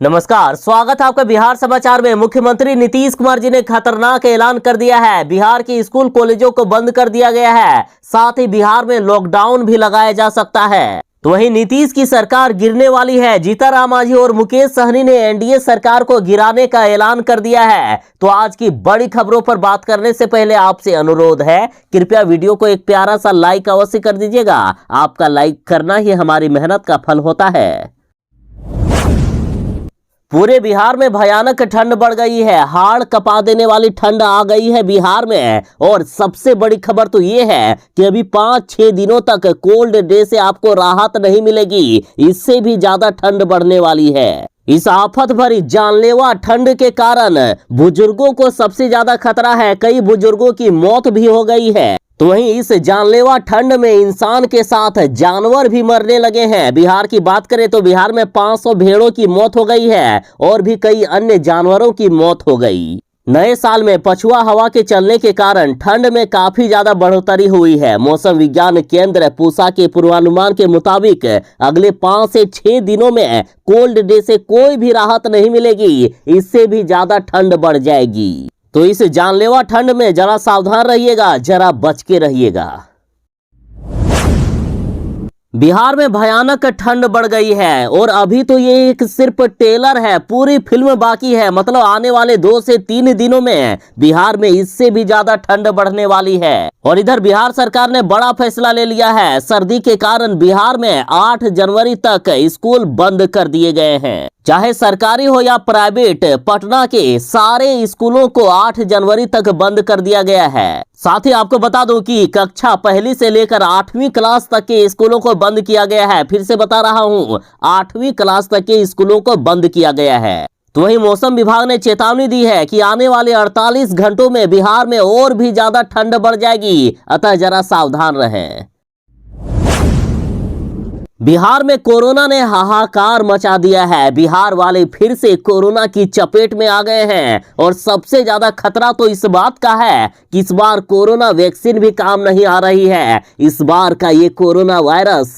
नमस्कार, स्वागत है आपका बिहार समाचार में। मुख्यमंत्री नीतीश कुमार जी ने खतरनाक ऐलान कर दिया है। बिहार के स्कूल कॉलेजों को बंद कर दिया गया है। साथ ही बिहार में लॉकडाउन भी लगाया जा सकता है। तो वहीं नीतीश की सरकार गिरने वाली है। जीतनराम मांझी और मुकेश सहनी ने एनडीए सरकार को गिराने का ऐलान कर दिया है। तो आज की बड़ी खबरों पर बात करने से पहले आपसे अनुरोध है, कृपया वीडियो को एक प्यारा सा लाइक अवश्य कर दीजिएगा। आपका लाइक करना ही हमारी मेहनत का फल होता है। पूरे बिहार में भयानक ठंड बढ़ गई है। हाड़ कपा देने वाली ठंड आ गई है बिहार में। और सबसे बड़ी खबर तो ये है कि अभी 5-6 दिनों तक कोल्ड डे से आपको राहत नहीं मिलेगी। इससे भी ज्यादा ठंड बढ़ने वाली है। इस आफत भरी जानलेवा ठंड के कारण बुजुर्गों को सबसे ज्यादा खतरा है। कई बुजुर्गों की मौत भी हो गई है। तो वहीं इस जानलेवा ठंड में इंसान के साथ जानवर भी मरने लगे हैं। बिहार की बात करें तो बिहार में 500 भेड़ों की मौत हो गई है और भी कई अन्य जानवरों की मौत हो गई। नए साल में पछुआ हवा के चलने के कारण ठंड में काफी ज्यादा बढ़ोतरी हुई है। मौसम विज्ञान केंद्र पूसा के पूर्वानुमान के मुताबिक अगले 5 से 6 दिनों में कोल्ड डे से कोई भी राहत नहीं मिलेगी। इससे भी ज्यादा ठंड बढ़ जाएगी। तो इस जानलेवा ठंड में जरा सावधान रहिएगा, जरा बच के रहिएगा। बिहार में भयानक ठंड बढ़ गई है और अभी तो ये एक सिर्फ टेलर है, पूरी फिल्म बाकी है। मतलब आने वाले 2 से 3 दिनों में बिहार में इससे भी ज्यादा ठंड बढ़ने वाली है। और इधर बिहार सरकार ने बड़ा फैसला ले लिया है। सर्दी के कारण बिहार में 8 जनवरी तक स्कूल बंद कर दिए गए हैं। चाहे सरकारी हो या प्राइवेट, पटना के सारे स्कूलों को 8 जनवरी तक बंद कर दिया गया है। साथ ही आपको बता दूं कि कक्षा 1 से लेकर 8वीं क्लास तक के स्कूलों को बंद किया गया है। फिर से बता रहा हूं, 8वीं क्लास तक के स्कूलों को बंद किया गया है। तो वहीं मौसम विभाग ने चेतावनी दी है कि आने वाले 48 घंटों में बिहार में और भी ज्यादा ठंड बढ़ जाएगी, अतः जरा सावधान रहें। बिहार में कोरोना ने हाहाकार मचा दिया है। बिहार वाले फिर से कोरोना की चपेट में आ गए हैं और सबसे ज्यादा खतरा तो इस बात का है कि इस बार कोरोना वैक्सीन भी काम नहीं आ रही है। इस बार का ये कोरोना वायरस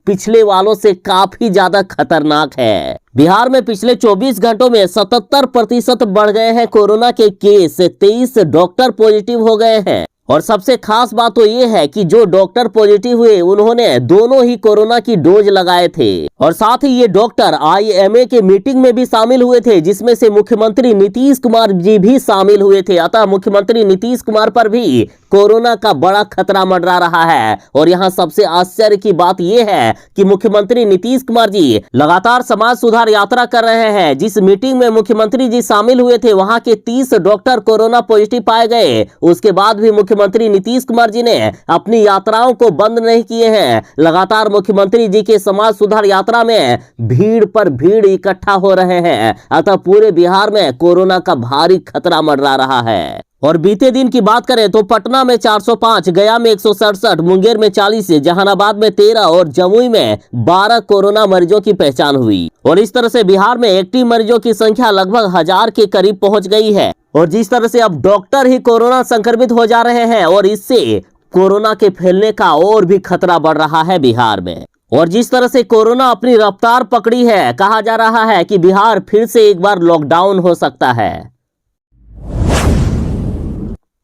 पिछले वालों से काफी ज्यादा खतरनाक है। बिहार में पिछले 24 घंटों में 77% बढ़ गए हैं कोरोना के केस। 23 डॉक्टर पॉजिटिव हो गए हैं। और सबसे खास बात तो ये है कि जो डॉक्टर पॉजिटिव हुए उन्होंने दोनों ही कोरोना की डोज लगाए थे। और साथ ही ये डॉक्टर IMA के मीटिंग में भी शामिल हुए थे, जिसमें से मुख्यमंत्री नीतीश कुमार जी भी शामिल हुए थे। अतः मुख्यमंत्री नीतीश कुमार पर भी कोरोना का बड़ा खतरा मंडरा रहा है। और यहाँ सबसे आश्चर्य की बात यह है कि मुख्यमंत्री नीतीश कुमार जी लगातार समाज सुधार यात्रा कर रहे हैं। जिस मीटिंग में मुख्यमंत्री जी शामिल हुए थे, वहां के 30 डॉक्टर कोरोना पॉजिटिव पाए गए। उसके बाद भी मुख्यमंत्री नीतीश कुमार जी ने अपनी यात्राओं को बंद नहीं किए हैं। लगातार मुख्यमंत्री जी के समाज सुधार यात्रा में भीड़ पर भीड़ इकट्ठा हो रहे हैं। अतः पूरे बिहार में कोरोना का भारी खतरा मंडरा रहा है। और बीते दिन की बात करें तो पटना में 405, गया में 167, मुंगेर में 40, जहानाबाद में 13 और जमुई में 12 कोरोना मरीजों की पहचान हुई। और इस तरह से बिहार में एक्टिव मरीजों की संख्या लगभग 1000 के करीब पहुंच गई है। और जिस तरह से अब डॉक्टर ही कोरोना संक्रमित हो जा रहे हैं और इससे कोरोना के फैलने का और भी खतरा बढ़ रहा है बिहार में। और जिस तरह से कोरोना अपनी रफ्तार पकड़ी है, कहा जा रहा है कि बिहार फिर से एक बार लॉकडाउन हो सकता है।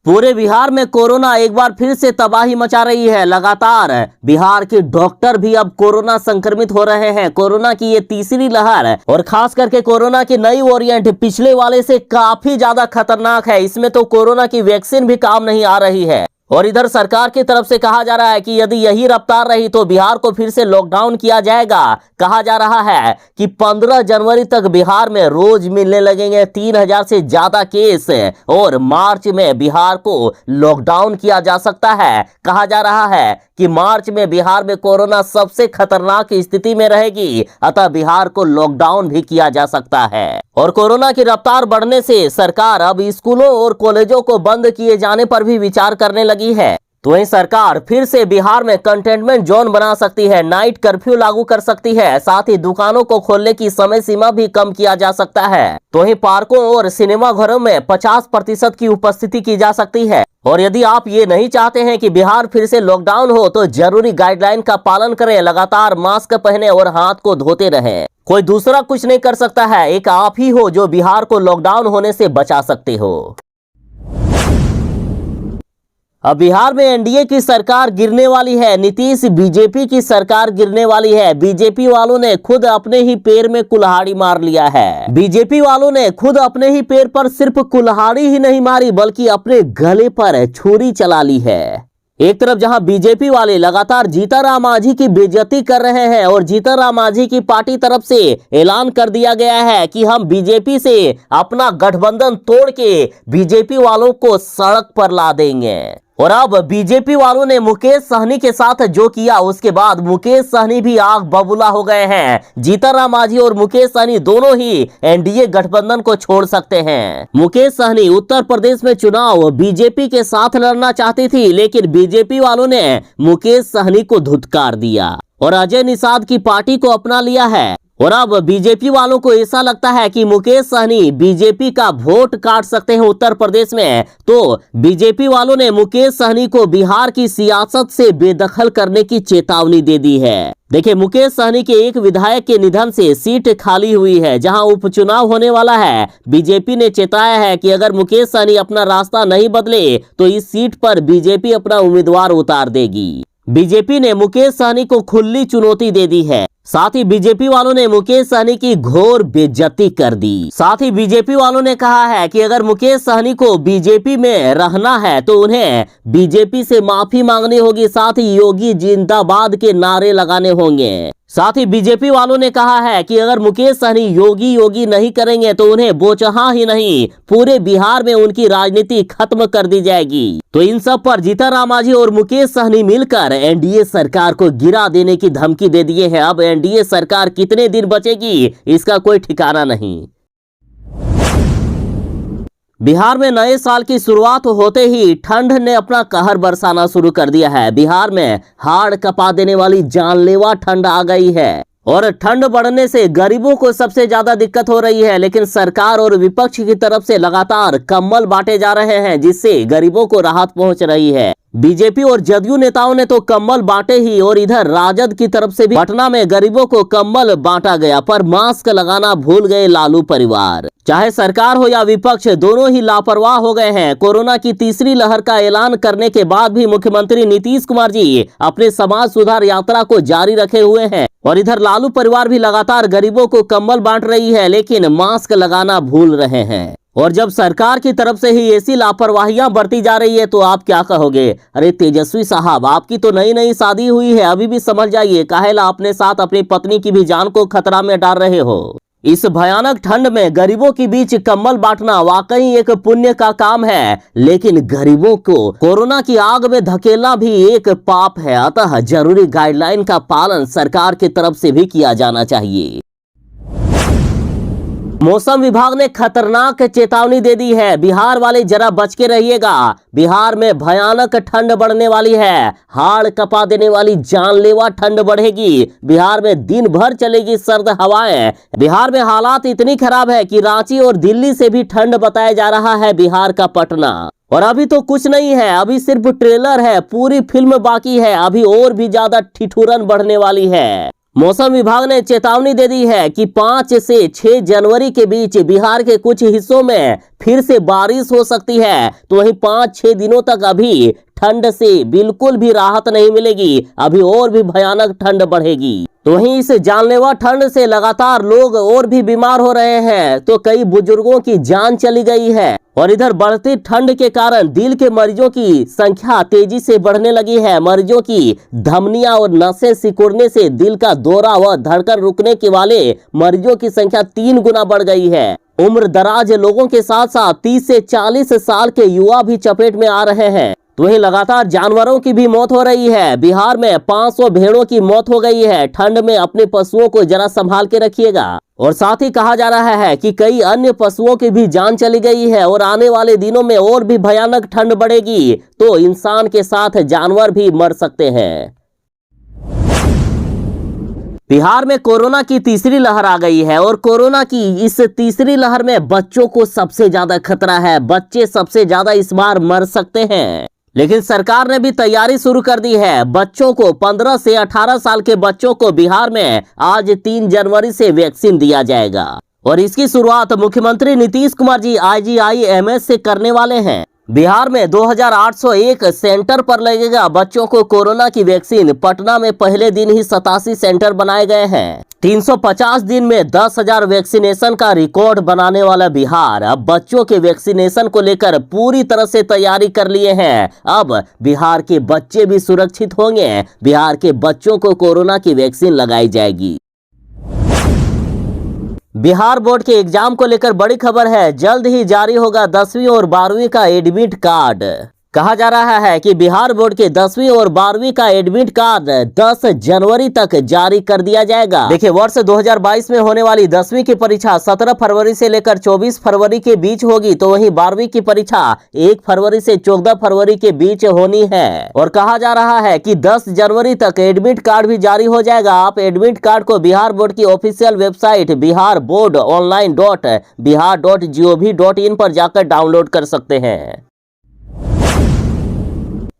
पूरे बिहार में कोरोना एक बार फिर से तबाही मचा रही है। लगातार बिहार के डॉक्टर भी अब कोरोना संक्रमित हो रहे हैं। कोरोना की ये तीसरी लहर और खास करके कोरोना की नई वेरिएंट पिछले वाले से काफी ज्यादा खतरनाक है। इसमें तो कोरोना की वैक्सीन भी काम नहीं आ रही है। और इधर सरकार की तरफ से कहा जा रहा है कि यदि यही रफ्तार रही तो बिहार को फिर से लॉकडाउन किया जाएगा। कहा जा रहा है कि 15 जनवरी तक बिहार में रोज मिलने लगेंगे 3000 से ज्यादा केस और मार्च में बिहार को लॉकडाउन किया जा सकता है। कहा जा रहा है कि मार्च में बिहार में कोरोना सबसे खतरनाक स्थिति में रहेगी, अतः बिहार को लॉकडाउन भी किया जा सकता है। और कोरोना की रफ्तार बढ़ने से सरकार अब स्कूलों और कॉलेजों को बंद किए जाने पर भी विचार करने लगी है। तो वहीं सरकार फिर से बिहार में कंटेनमेंट जोन बना सकती है, नाइट कर्फ्यू लागू कर सकती है। साथ ही दुकानों को खोलने की समय सीमा भी कम किया जा सकता है। तो वहीं पार्कों और सिनेमा घरों में 50% की उपस्थिति की जा सकती है। और यदि आप ये नहीं चाहते हैं कि बिहार फिर से लॉकडाउन हो तो जरूरी गाइडलाइन का पालन करें, लगातार मास्क पहने और हाथ को धोते रहें। कोई दूसरा कुछ नहीं कर सकता है, एक आप ही हो जो बिहार को लॉकडाउन होने से बचा सकते हो। अब बिहार में एनडीए की सरकार गिरने वाली है, नीतीश बीजेपी की सरकार गिरने वाली है। बीजेपी वालों ने खुद अपने ही पैर में कुल्हाड़ी मार लिया है। बीजेपी वालों ने खुद अपने ही पैर पर सिर्फ कुल्हाड़ी ही नहीं मारी बल्कि अपने गले पर छुरी चला ली है। एक तरफ जहां बीजेपी वाले लगातार जीतनराम मांझी की बेइज्जती कर रहे हैं और जीतनराम मांझी की पार्टी तरफ से ऐलान कर दिया गया है कि हम बीजेपी से अपना गठबंधन तोड़ के बीजेपी वालों को सड़क पर ला देंगे। और अब बीजेपी वालों ने मुकेश सहनी के साथ जो किया उसके बाद मुकेश सहनी भी आग बबूला हो गए हैं। जीतनराम मांझी और मुकेश सहनी दोनों ही एनडीए गठबंधन को छोड़ सकते हैं। मुकेश सहनी उत्तर प्रदेश में चुनाव बीजेपी के साथ लड़ना चाहती थी, लेकिन बीजेपी वालों ने मुकेश सहनी को धुतकार दिया और अजय निषाद की पार्टी को अपना लिया है। और अब बीजेपी वालों को ऐसा लगता है कि मुकेश सहनी बीजेपी का वोट काट सकते हैं उत्तर प्रदेश में, तो बीजेपी वालों ने मुकेश सहनी को बिहार की सियासत से बेदखल करने की चेतावनी दे दी है। देखिए, मुकेश सहनी के एक विधायक के निधन से सीट खाली हुई है जहां उपचुनाव होने वाला है। बीजेपी ने चेताया है कि अगर मुकेश सहनी अपना रास्ता नहीं बदले तो इस सीट पर बीजेपी अपना उम्मीदवार उतार देगी। बीजेपी ने मुकेश सहनी को खुली चुनौती दे दी है। साथ ही बीजेपी वालों ने मुकेश सहनी की घोर बेइज्जती कर दी। साथ ही बीजेपी वालों ने कहा है कि अगर मुकेश सहनी को बीजेपी में रहना है तो उन्हें बीजेपी से माफी मांगनी होगी, साथ ही योगी जिंदाबाद के नारे लगाने होंगे। साथ ही बीजेपी वालों ने कहा है कि अगर मुकेश सहनी योगी योगी नहीं करेंगे तो उन्हें बोचहा ही नहीं पूरे बिहार में उनकी राजनीति खत्म कर दी जाएगी। तो इन सब पर जीतनराम मांझी और मुकेश सहनी मिलकर एनडीए सरकार को गिरा देने की धमकी दे दिए हैं। अब एनडीए सरकार कितने दिन बचेगी इसका कोई ठिकाना नहीं। बिहार में नए साल की शुरुआत होते ही ठंड ने अपना कहर बरसाना शुरू कर दिया है। बिहार में हाड़ कपा देने वाली जानलेवा ठंड आ गई है और ठंड बढ़ने से गरीबों को सबसे ज्यादा दिक्कत हो रही है, लेकिन सरकार और विपक्ष की तरफ से लगातार कंबल बांटे जा रहे हैं जिससे गरीबों को राहत पहुंच रही है। बीजेपी और जदयू नेताओं ने तो कंबल बांटे ही और इधर राजद की तरफ से भी पटना में गरीबों को कंबल बांटा गया, पर मास्क लगाना भूल गए लालू परिवार। चाहे सरकार हो या विपक्ष, दोनों ही लापरवाह हो गए हैं। कोरोना की तीसरी लहर का ऐलान करने के बाद भी मुख्यमंत्री नीतीश कुमार जी अपने समाज सुधार यात्रा को जारी रखे हुए हैं और इधर लालू परिवार भी लगातार गरीबों को कंबल बांट रही है, लेकिन मास्क लगाना भूल रहे हैं। और जब सरकार की तरफ से ही ऐसी लापरवाहियां बरती जा रही है तो आप क्या कहोगे? अरे तेजस्वी साहब, आपकी तो नई नई शादी हुई है, अभी भी समझ जाइए, काहेला अपने साथ अपनी पत्नी की भी जान को खतरा में डाल रहे हो। इस भयानक ठंड में गरीबों के बीच कंबल बांटना वाकई एक पुण्य का काम है, लेकिन गरीबों को कोरोना की आग में धकेलना भी एक पाप है। अतः जरूरी गाइडलाइन का पालन सरकार की तरफ से भी किया जाना चाहिए। मौसम विभाग ने खतरनाक चेतावनी दे दी है, बिहार वाले जरा बच के रहिएगा। बिहार में भयानक ठंड बढ़ने वाली है, हाड़ कपा देने वाली जानलेवा ठंड बढ़ेगी। बिहार में दिन भर चलेगी सर्द हवाएं। बिहार में हालात इतनी खराब है कि रांची और दिल्ली से भी ठंड बताया जा रहा है बिहार का पटना। और अभी तो कुछ नहीं है, अभी सिर्फ ट्रेलर है, पूरी फिल्म बाकी है। अभी और भी ज्यादा ठिठुरन बढ़ने वाली है। मौसम विभाग ने चेतावनी दे दी है कि 5 से 6 जनवरी के बीच बिहार के कुछ हिस्सों में फिर से बारिश हो सकती है। तो वहीं 5-6 दिनों तक अभी ठंड से बिल्कुल भी राहत नहीं मिलेगी, अभी और भी भयानक ठंड बढ़ेगी। तो वहीं इस जानलेवा ठंड से लगातार लोग और भी बीमार हो रहे हैं, तो कई बुजुर्गों की जान चली गई है। और इधर बढ़ती ठंड के कारण दिल के मरीजों की संख्या तेजी से बढ़ने लगी है। मरीजों की धमनियां और नसें सिकुड़ने से दिल का दौरा व धड़कन रुकने के वाले मरीजों की संख्या 3 गुना बढ़ गई है। उम्र दराज लोगों के साथ साथ 30 से 40 साल के युवा भी चपेट में आ रहे हैं। तो वहीं लगातार जानवरों की भी मौत हो रही है। बिहार में 500 भेड़ों की मौत हो गई है। ठंड में अपने पशुओं को जरा संभाल के रखिएगा। और साथ ही कहा जा रहा है कि कई अन्य पशुओं की भी जान चली गई है और आने वाले दिनों में और भी भयानक ठंड बढ़ेगी, तो इंसान के साथ जानवर भी मर सकते हैं। बिहार में कोरोना की तीसरी लहर आ गई है और कोरोना की इस तीसरी लहर में बच्चों को सबसे ज्यादा खतरा है। बच्चे सबसे ज्यादा इस बार मर सकते हैं। लेकिन सरकार ने भी तैयारी शुरू कर दी है। बच्चों को 15 से 18 साल के बच्चों को बिहार में आज 3 जनवरी से वैक्सीन दिया जाएगा और इसकी शुरुआत मुख्यमंत्री नीतीश कुमार जी IGI-MS से करने वाले हैं। बिहार में 2801 सेंटर पर लगेगा बच्चों को कोरोना की वैक्सीन। पटना में पहले दिन ही 87 सेंटर बनाए गए हैं। 350 दिन में 10,000 वैक्सीनेशन का रिकॉर्ड बनाने वाला बिहार अब बच्चों के वैक्सीनेशन को लेकर पूरी तरह से तैयारी कर लिए हैं। अब बिहार के बच्चे भी सुरक्षित होंगे। बिहार के बच्चों को कोरोना की वैक्सीन लगाई जाएगी। बिहार बोर्ड के एग्जाम को लेकर बड़ी खबर है। जल्द ही जारी होगा 10वीं और 12वीं का एडमिट कार्ड। कहा जा रहा है कि बिहार बोर्ड के 10वीं और 12वीं का एडमिट कार्ड 10 जनवरी तक जारी कर दिया जाएगा। देखिए, वर्ष 2022 में होने वाली 10वीं की परीक्षा 17 फरवरी से लेकर 24 फरवरी के बीच होगी, तो वहीं 12वीं की परीक्षा 1 फरवरी से 14 फरवरी के बीच होनी है। और कहा जा रहा है कि 10 जनवरी तक एडमिट कार्ड भी जारी हो जाएगा। आप एडमिट कार्ड को बिहार बोर्ड की ऑफिशियल वेबसाइट biharboardonline.bihar.gov.in पर जाकर डाउनलोड कर सकते हैं।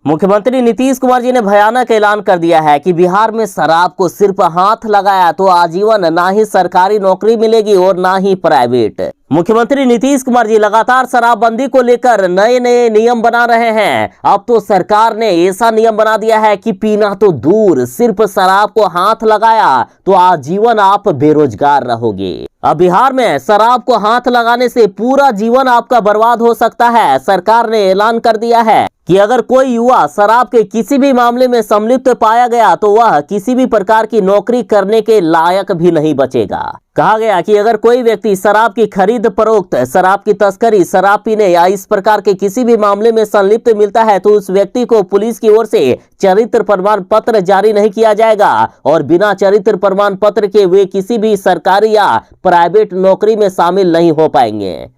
मुख्यमंत्री नीतीश कुमार जी ने भयानक ऐलान कर दिया है कि बिहार में शराब को सिर्फ हाथ लगाया तो आजीवन ना ही सरकारी नौकरी मिलेगी और ना ही प्राइवेट। मुख्यमंत्री नीतीश कुमार जी लगातार शराबबंदी को लेकर नए नए नियम बना रहे हैं। अब तो सरकार ने ऐसा नियम बना दिया है कि पीना तो दूर, सिर्फ शराब को हाथ लगाया तो आजीवन आप बेरोजगार रहोगे। अब बिहार में शराब को हाथ लगाने से पूरा जीवन आपका बर्बाद हो सकता है। सरकार ने ऐलान कर दिया है कि अगर कोई युवा शराब के किसी भी मामले में सम्मिलित पाया गया तो वह किसी भी प्रकार की नौकरी करने के लायक भी नहीं बचेगा। कहा गया कि अगर कोई व्यक्ति शराब की खरीद फरोख्त, शराब की तस्करी, शराब पीने या इस प्रकार के किसी भी मामले में संलिप्त मिलता है तो उस व्यक्ति को पुलिस की ओर से चरित्र प्रमाण पत्र जारी नहीं किया जाएगा और बिना चरित्र प्रमाण पत्र के वे किसी भी सरकारी या प्राइवेट नौकरी में शामिल नहीं हो पाएंगे।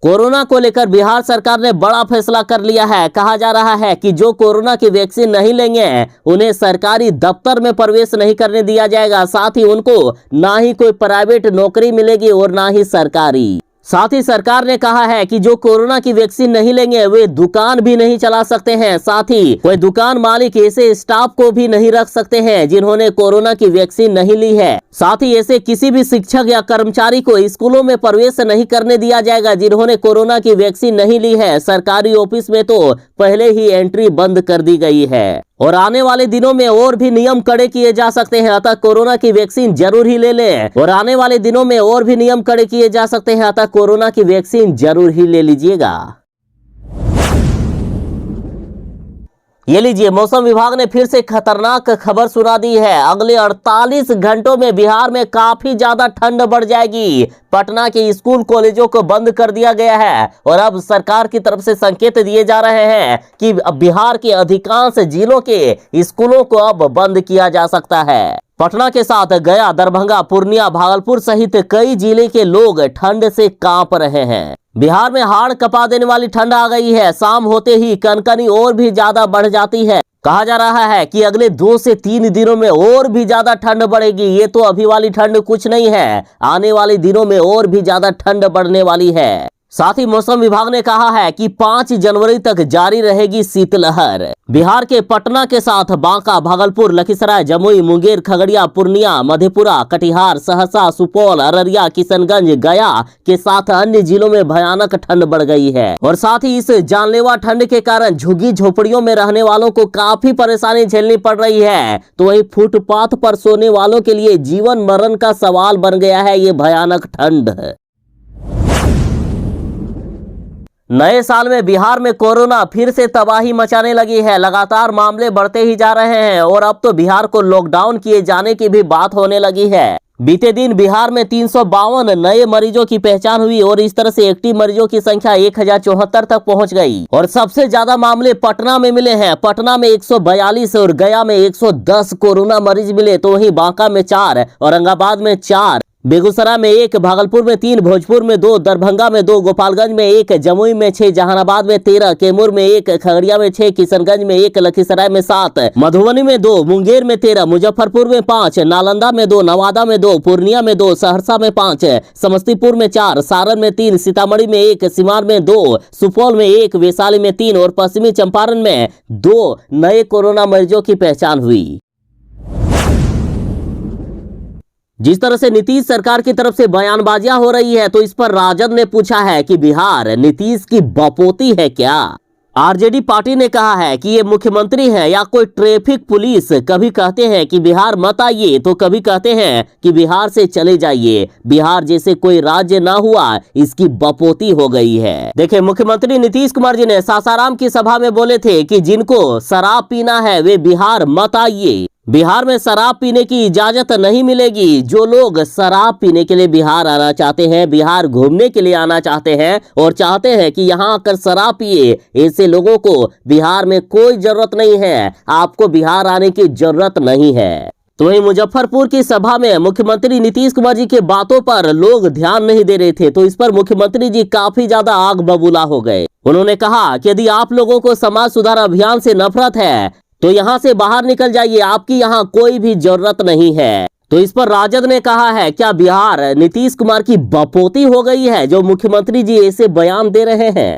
कोरोना को लेकर बिहार सरकार ने बड़ा फैसला कर लिया है। कहा जा रहा है कि जो कोरोना की वैक्सीन नहीं लेंगे उन्हें सरकारी दफ्तर में प्रवेश नहीं करने दिया जाएगा। साथ ही उनको ना ही कोई प्राइवेट नौकरी मिलेगी और ना ही सरकारी। साथ ही सरकार ने कहा है कि जो कोरोना की वैक्सीन नहीं लेंगे वे दुकान भी नहीं चला सकते हैं। साथ ही कोई दुकान मालिक ऐसे स्टाफ को भी नहीं रख सकते हैं जिन्होंने कोरोना की वैक्सीन नहीं ली है। साथ ही ऐसे किसी भी शिक्षक या कर्मचारी को स्कूलों में प्रवेश नहीं करने दिया जाएगा जिन्होंने कोरोना की वैक्सीन नहीं ली है। सरकारी ऑफिस में तो पहले ही एंट्री बंद कर दी गई है और आने वाले दिनों में और भी नियम कड़े किए जा सकते हैं। अतः कोरोना की वैक्सीन जरूर ही ले लें और आने वाले दिनों में और भी नियम कड़े किए जा सकते हैं। अतः कोरोना की वैक्सीन जरूर ही ले लीजिएगा। ये लीजिए, मौसम विभाग ने फिर से खतरनाक खबर सुना दी है। अगले 48 घंटों में बिहार में काफी ज्यादा ठंड बढ़ जाएगी। पटना के स्कूल कॉलेजों को बंद कर दिया गया है और अब सरकार की तरफ से संकेत दिए जा रहे हैं कि बिहार के अधिकांश जिलों के स्कूलों को अब बंद किया जा सकता है। पटना के साथ गया, दरभंगा, पूर्णिया, भागलपुर सहित कई जिले के लोग ठंड से कांप रहे हैं। बिहार में हाड़ कपा देने वाली ठंड आ गई है। शाम होते ही कनकनी और भी ज्यादा बढ़ जाती है। कहा जा रहा है कि अगले 2 से 3 दिनों में और भी ज्यादा ठंड बढ़ेगी। ये तो अभी वाली ठंड कुछ नहीं है, आने वाले दिनों में और भी ज्यादा ठंड बढ़ने वाली है। साथ ही मौसम विभाग ने कहा है कि 5 जनवरी तक जारी रहेगी शीतलहर। बिहार के पटना के साथ बांका, भागलपुर, लखीसराय, जमुई, मुंगेर, खगड़िया, पूर्णिया, मधेपुरा, कटिहार, सहरसा, सुपौल, अररिया, किशनगंज, गया के साथ अन्य जिलों में भयानक ठंड बढ़ गई है और साथ ही इस जानलेवा ठंड के कारण झुग्गी झोपड़ियों में रहने वालों को काफी परेशानी झेलनी पड़ रही है। तो वही फुटपाथ पर सोने वालों के लिए जीवन मरण का सवाल बन गया है ये भयानक ठंड। नए साल में बिहार में कोरोना फिर से तबाही मचाने लगी है। लगातार मामले बढ़ते ही जा रहे हैं और अब तो बिहार को लॉकडाउन किए जाने की भी बात होने लगी है। बीते दिन बिहार में 352 नए मरीजों की पहचान हुई और इस तरह से एक्टिव मरीजों की संख्या 1074 तक पहुंच गई और सबसे ज्यादा मामले पटना में मिले हैं। पटना में 142 और गया में 110 कोरोना मरीज मिले। तो वहीं बांका में 4, औरंगाबाद में 4, बेगूसराय में 1, भागलपुर में 3, भोजपुर में 2, दरभंगा में 2, गोपालगंज में 1, जमुई में 6, जहानाबाद में 13, कैमूर में 1, खगड़िया में 6, किशनगंज में 1, लखीसराय में 7, मधुबनी में 2, मुंगेर में 13, मुजफ्फरपुर में 5, नालंदा में 2, नवादा में 2, पूर्णिया में 2, सहरसा में 5, समस्तीपुर में 4, सारण में 3, सीतामढ़ी में 1, सिवान में 2, सुपौल में 1, वैशाली में 3 और पश्चिमी चंपारण में 2 नए कोरोना मरीजों की पहचान हुई। जिस तरह से नीतीश सरकार की तरफ से बयानबाजियां हो रही है, तो इस पर राजद ने पूछा है कि बिहार नीतीश की बपोती है क्या। आरजेडी पार्टी ने कहा है कि ये मुख्यमंत्री है या कोई ट्रैफिक पुलिस। कभी कहते हैं कि बिहार मत आइए, तो कभी कहते हैं कि बिहार से चले जाइए। बिहार जैसे कोई राज्य ना हुआ, इसकी बपोती हो गई है। देखिए, मुख्यमंत्री नीतीश कुमार जी ने सासाराम की सभा में बोले थे कि जिनको शराब पीना है वे बिहार मत आइए। बिहार में शराब पीने की इजाजत नहीं मिलेगी। जो लोग शराब पीने के लिए बिहार आना चाहते हैं, बिहार घूमने के लिए आना चाहते हैं और चाहते हैं कि यहां आकर शराब पिए, ऐसे लोगों को बिहार में कोई जरूरत नहीं है। आपको बिहार आने की जरूरत नहीं है। तो वहीं मुजफ्फरपुर की सभा में मुख्यमंत्री नीतीश कुमार जी के बातों पर लोग ध्यान नहीं दे रहे थे, तो इस पर मुख्यमंत्री जी काफी ज्यादा आग बबूला हो गए। उन्होंने कहा कि यदि आप लोगों को समाज सुधार अभियान से नफरत है तो यहां से बाहर निकल जाइए, आपकी यहां कोई भी जरूरत नहीं है। तो इस पर राजद ने कहा है, क्या बिहार नीतीश कुमार की बपोती हो गई है जो मुख्यमंत्री जी ऐसे बयान दे रहे हैं।